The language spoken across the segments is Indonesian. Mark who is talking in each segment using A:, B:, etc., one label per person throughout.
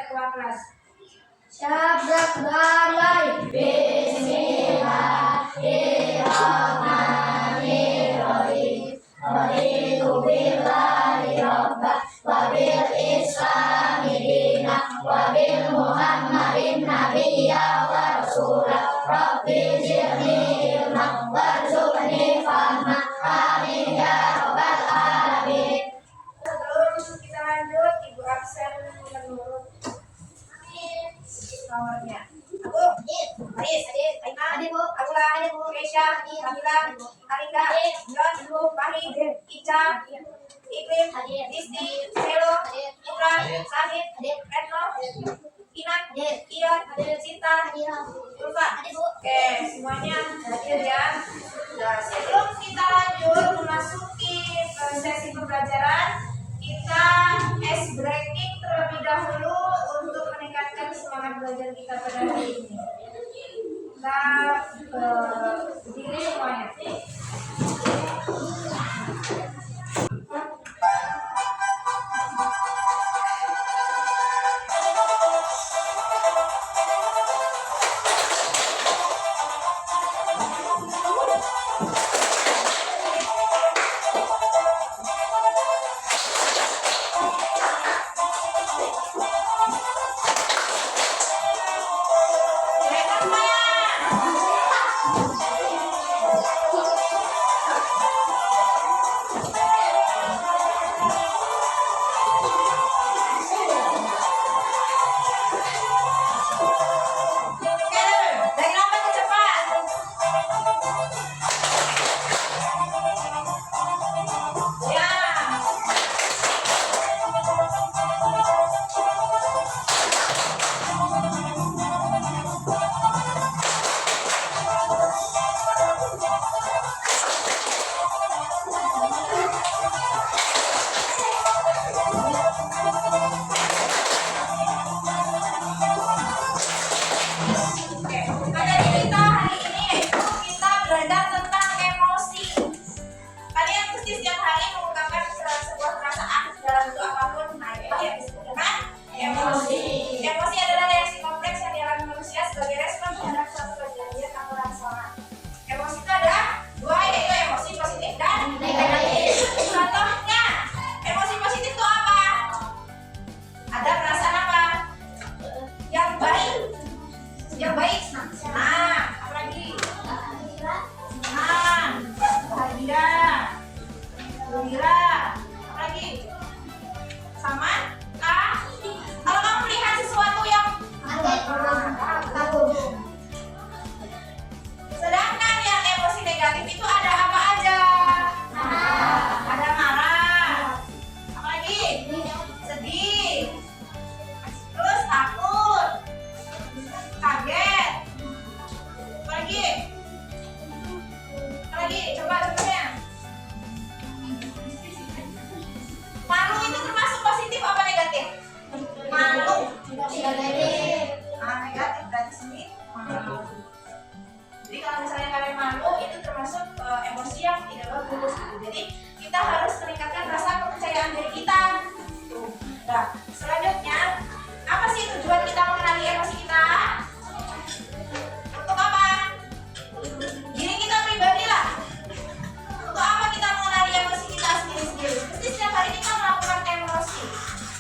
A: keluar kelas.
B: Syabrak balai. Bismillahirrahmanirrahim. Raditu billahi rabbah wa bil islami dinah wa bil muhammadin nabiyya wa rasulah. Rabbi zidni ilma warzuqni fahma. Amin ya rabbal alamin.
A: Sebelum kita lanjut, Ibu absen menurut nomornya. Aku, Aris, Adik, Bu, Abula, Bu, Keisha, Kamila, Alika, John, Bu, Fahri, Ica, Iklim, Disti, Selo, Putra, Sahid, Retno, Inan, Ion, Cinta, Ulfa. Oke, semuanya hadir ya. Nah, sebelum kita lanjut memasuki sesi pembelajaran, kita ice breaking terlebih dahulu untuk meningkatkan semangat belajar kita pada hari ini. Kita berdiri semuanya. Jadi kalau misalnya kalian malu itu termasuk emosi yang tidak bagus. Jadi kita harus meningkatkan rasa kepercayaan diri kita. Nah, selanjutnya apa sih tujuan kita mengenali emosi kita? Untuk apa? Diri kita pribadi lah. Untuk apa kita mengenali emosi kita sendiri-sendiri? Pasti setiap hari kita melakukan emosi,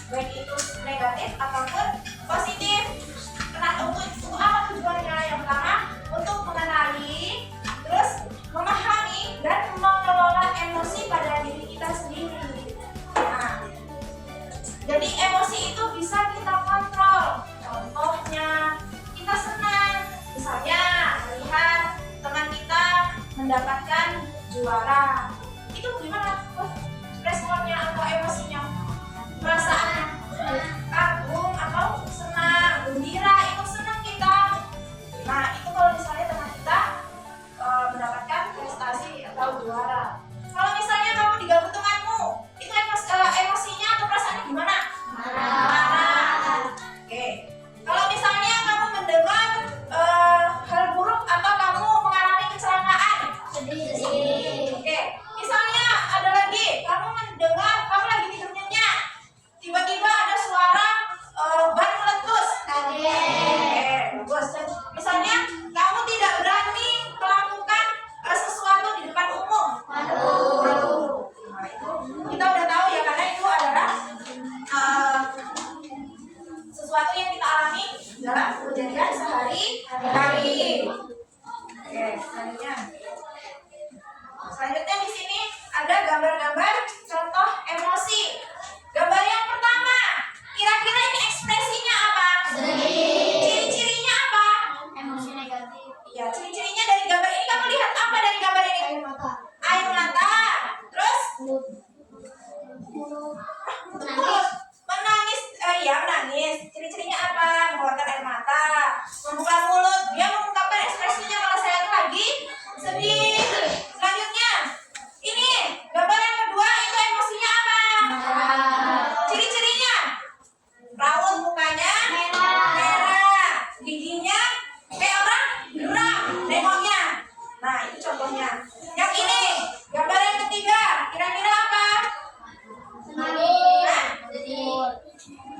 A: baik itu negatif ataupun positif. Untuk apa tujuannya? Yang pertama, untuk mengenali, terus memahami dan mengelola emosi pada diri kita sendiri. Nah, jadi emosi itu bisa kita kontrol. Contohnya, kita senang, misalnya melihat teman kita mendapatkan juara. Itu gimana? Responnya atau emosinya? Perasaannya kagum atau senang, gembira, ikut senang kita. Nah, itu kalau misalnya teman kita mendapatkan prestasi atau juara. Kalau misalnya kamu diganggu temanmu, itu emosinya atau perasaannya gimana? Marah. Oke. Kalau misalnya kamu mendengar hal buruk atau kamu mengalami kecelakaan, sedih. Oke. Misalnya ada lagi, kamu mendengar, kamu lagi tidur nyenyak, tiba-tiba ada suara ban meletus. Selanjutnya di sini ada gambar-gambar contoh emosi. Gambar yang pertama, kira-kira ini ekspresinya apa? Ciri-cirinya apa?
B: Emosi negatif.
A: Iya, ciri-cirinya dari gambar ini kamu lihat apa dari gambar ini?
B: Air mata.
A: Air mata. Terus
B: Mulut.
A: mulut. Menangis. Iya, menangis. Ciri-cirinya apa? Mengeluarkan air mata. Membuka mulut. Dia mengungkapkan ekspresinya kalau saya itu lagi sedih. Selanjutnya, ini gambar yang kedua itu emosinya apa? Ciri-cirinya raut mukanya merah, giginya kayak orang geram nengoknya. Nah, itu contohnya. Yang ini gambar yang ketiga, kira-kira apa? Hah?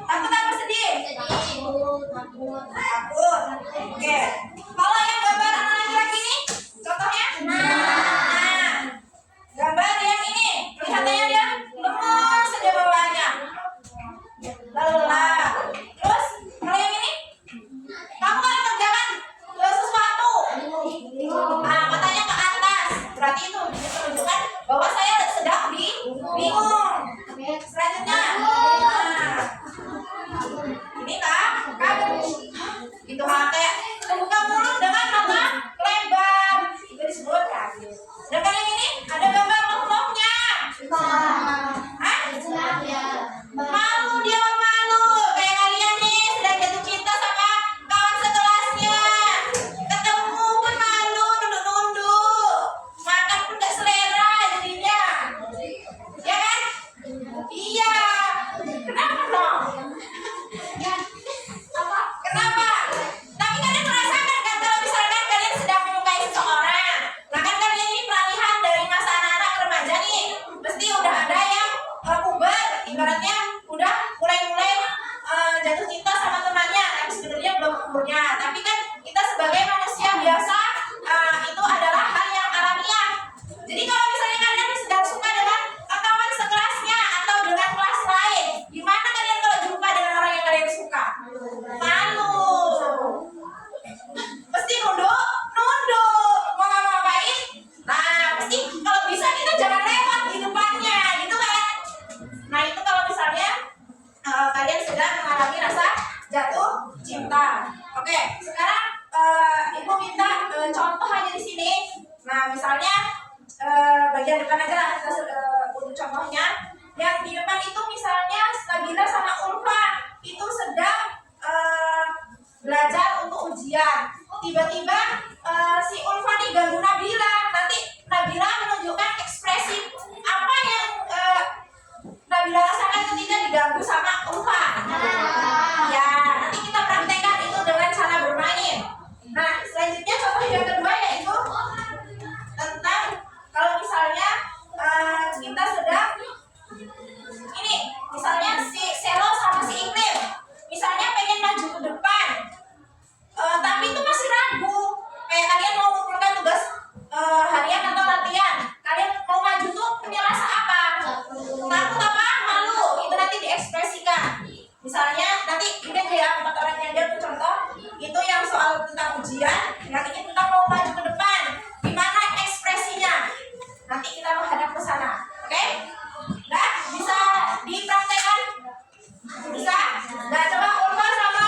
A: Takut apa sedih? Takut. Oke. Kalau yang gambar anak laki-laki ini, contohnya? Nah, gambar yang ini, kelihatannya dia lemas saja bawaannya. Lelah. Terus, kalau yang ini, kamu kan kerjakan sesuatu. Nah, matanya ke atas. Berarti itu menunjukkan bahwa saya sedang bingung. Selanjutnya, nah, ini kak, itu kayak membuka mulut dengan mata lebar, itu disebut kan. Sedangkan yang ini ada gambar makhluknya. Hah? Malu, dia malu. Kayak kalian nih sedang jatuh cinta sama kawan sekelasnya. Ketemu pun malu, nunduk-nunduk. Makan pun gak selera jadinya. Ya kan? Iya. Kenapa dong? Kenapa? Tapi kalian merasakan kan kalau misalkan kalian sedang menyukai seseorang. Nah kan kalian ini peralihan dari masa anak-anak ke remaja nih. Pasti udah ada yang puber, ibaratnya udah mulai jatuh cinta sama temannya. Tapi sebenarnya belum umurnya. Tapi kan kita sebagai manusia biasa itu adalah hal yang alamiah. Jadi kalau misalnya kalian sedang suka dengan kawan sekelasnya atau dengan kelas lain, gimana kalian kalau jumpa dengan orang yang kalian suka? Malu. Pasti nunduk. Mau ngapain? Nah, pasti kalau bisa kita jangan lewat di depannya, gitu kan? Nah, itu kalau misalnya kalian sedang mengalami rasa jatuh cinta. Oke, sekarang ibu minta contoh aja di sini. Nah, misalnya bagian depan aja lah kita untuk contohnya. Yang di depan itu misalnya Nabila sama Ulfa itu sedang belajar untuk ujian. Tiba-tiba si Ulfa nih ganggu Nabila. Nanti Nabila menunjukkan ekspresi apa yang Nabila rasakan ketika diganggu sama Ulfa. Ya, nanti kita praktekkan itu dengan cara bermain. Nah, selanjutnya contoh yang kedua yaitu tentang kalau misalnya kita sedang ini, misalnya si Selo sama si Iklim, misalnya pengen maju ke depan, tapi itu masih ragu. Kayak kalian mau mengumpulkan tugas harian atau latihan, kalian mau maju tuh punya rasa apa? Takut apa? Malu. Itu nanti diekspresikan. Misalnya nanti ini kayak 4 orang yang jawab contoh, itu yang soal tentang ujian, yang ini tentang mau maju ke depan. Gimana ekspresinya? Nanti kita menghadap ke sana, oke? Nah, bisa dipraktekkan? Bisa? Nah, coba Ulfa sama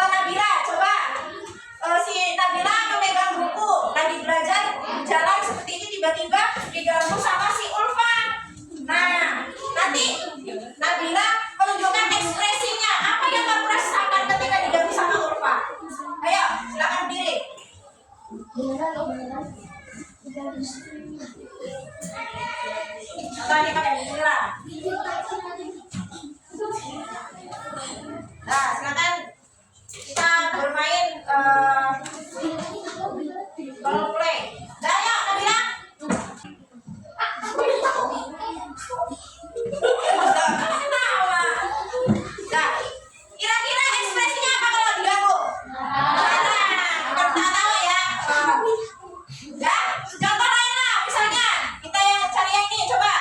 A: Nabila, coba si Nabila memegang buku, lagi belajar jalan seperti ini, tiba-tiba diganggu sama si Ulfa. Nah, nanti Nabila menunjukkan ekspresinya. Apa yang kamu rasakan ketika diganggu sama Ulfa? Ayo, silakan berdiri. Tadi pakai Bismillah. Nah, silakan kita bermain role play. Dah, yuk Nabila. Nah, kira-kira ekspresinya apa kalau diganggu? Bukan tawa ya. Ya, contoh lain lah. Misalnya kita yang cari yang ini, coba.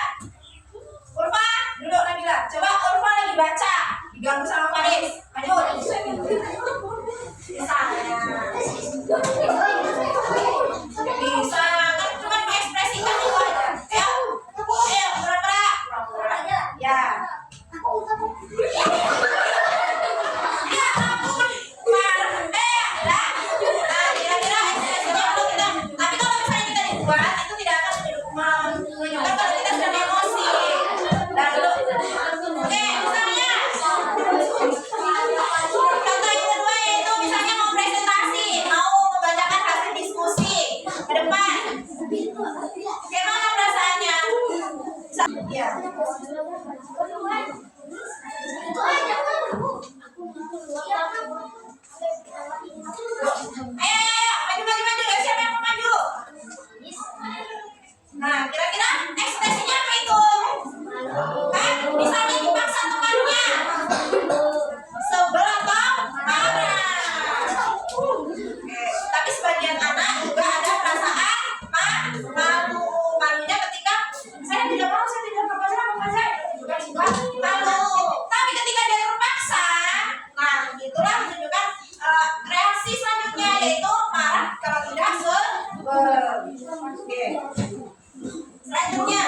A: Gimana perasaannya? Ya. Ayo, maju. Siapa yang mau maju? Nah, kira-kira ekspresinya apa itu? Hah? Misalnya dipaksa temannya. Sebel atau marah? Tapi sebagian anak juga ada perasaan malunya ketika saya tidak mau malu. Tapi ketika dia terpaksa, nah itulah menunjukkan reaksi selanjutnya yaitu marah kalau tidak sebel. Oke. Selanjutnya,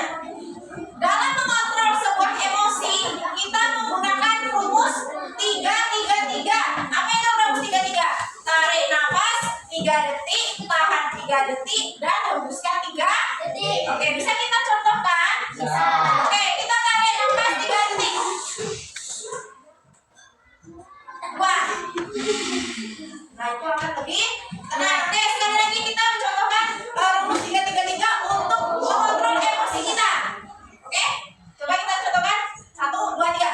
A: dalam mengontrol sebuah emosi, kita menggunakan rumus 3-3-3. Apa itu rumus 3-3? Tarik nafas 3 detik, tahan 3 detik, dan hembuskan 3 detik. Oke, bisa kita contohkan? Bisa. Oke, kita tarik nafas 3 detik. Wah. Nah, itu akan lebih tenang. Oke, sekali lagi kita mencontohkan rumus 3-3-3 untuk mengontrol emosi kita. Oke, coba kita contohkan 1, 2, 3.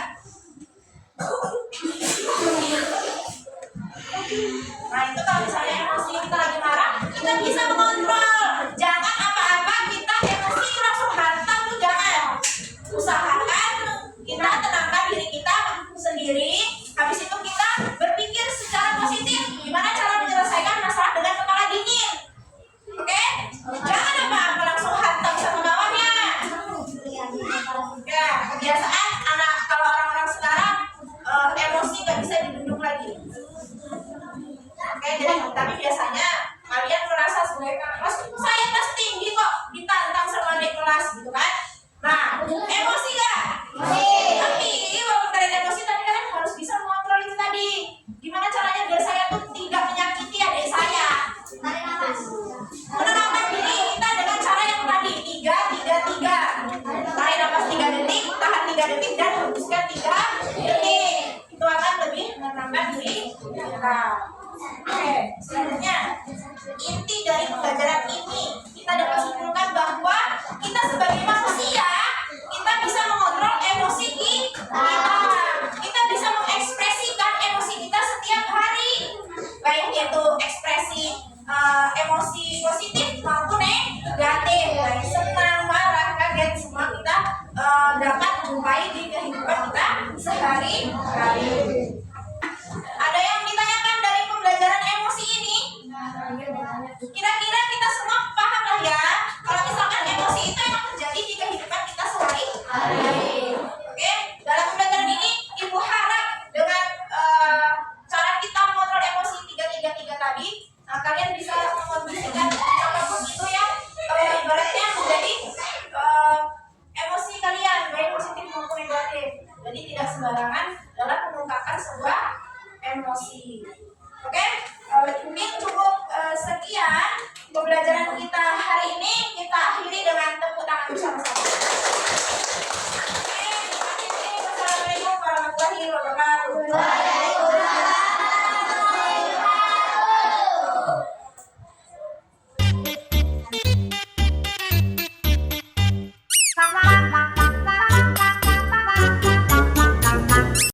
A: Nah, itu kalau misalnya emosi kita lagi marah, kita bisa mengontrol. Jangan apa-apa kita emosi itu langsung hantam tuh, jangan. Usahakan kita tenangkan diri kita sendiri. Habis itu kita berpikir secara positif gimana cara menyelesaikan masalah dengan kepala dingin. Oke? Jangan apa-apa langsung hantam sama bawahnya. Ya, kebiasaan anak kalau orang-orang sekarang emosi gak bisa dibendung lagi. Oke, jadi tapi biasanya kalian merasa sebagai kelas saya kelas tinggi kok ditantang sama adik kelas gitu kan. Nah, emosi gak? Tapi walaupun kalian emosi, tapi kalian harus bisa mengontrol itu tadi. Gimana caranya biar saya tuh tidak menyakiti adik saya? Tarik nafas. Menenangkan diri kita dengan cara yang tadi 3-3-3. Tarik nafas 3 detik, tahan 3 detik, dan hembuskan 3 detik. Itu akan lebih menenangkan diri kita. Oke, selanjutnya inti dari pembelajaran ini kita dapat simpulkan bahwa kita sebagai manusia kita bisa mengontrol emosi kita. Kita bisa mengekspresikan emosi kita setiap hari, baik itu ekspresi emosi positif maupun negatif, baik senang, marah, kaget, semua kita dapat jumpai di kehidupan kita sehari-hari. Ada yang ditanyakan dari pembelajaran emosi ini? Kira-kira kita semua paham lah ya, kalau misalkan emosi itu emang terjadi di kehidupan kita sehari-hari. Oke, dalam pembelajaran ini Ibu harap dengan cara kita mengontrol emosi 3-3-3 tadi, kalian bisa mengkondisikan apapun itu yang ibaratnya menjadi emosi kalian, baik positif maupun negatif. Jadi tidak sembarangan dalam mengungkapkan sebuah emosi. Oke, mungkin cukup sekian pembelajaran kita hari ini. Kita akhiri dengan tepuk tangan bersama-sama.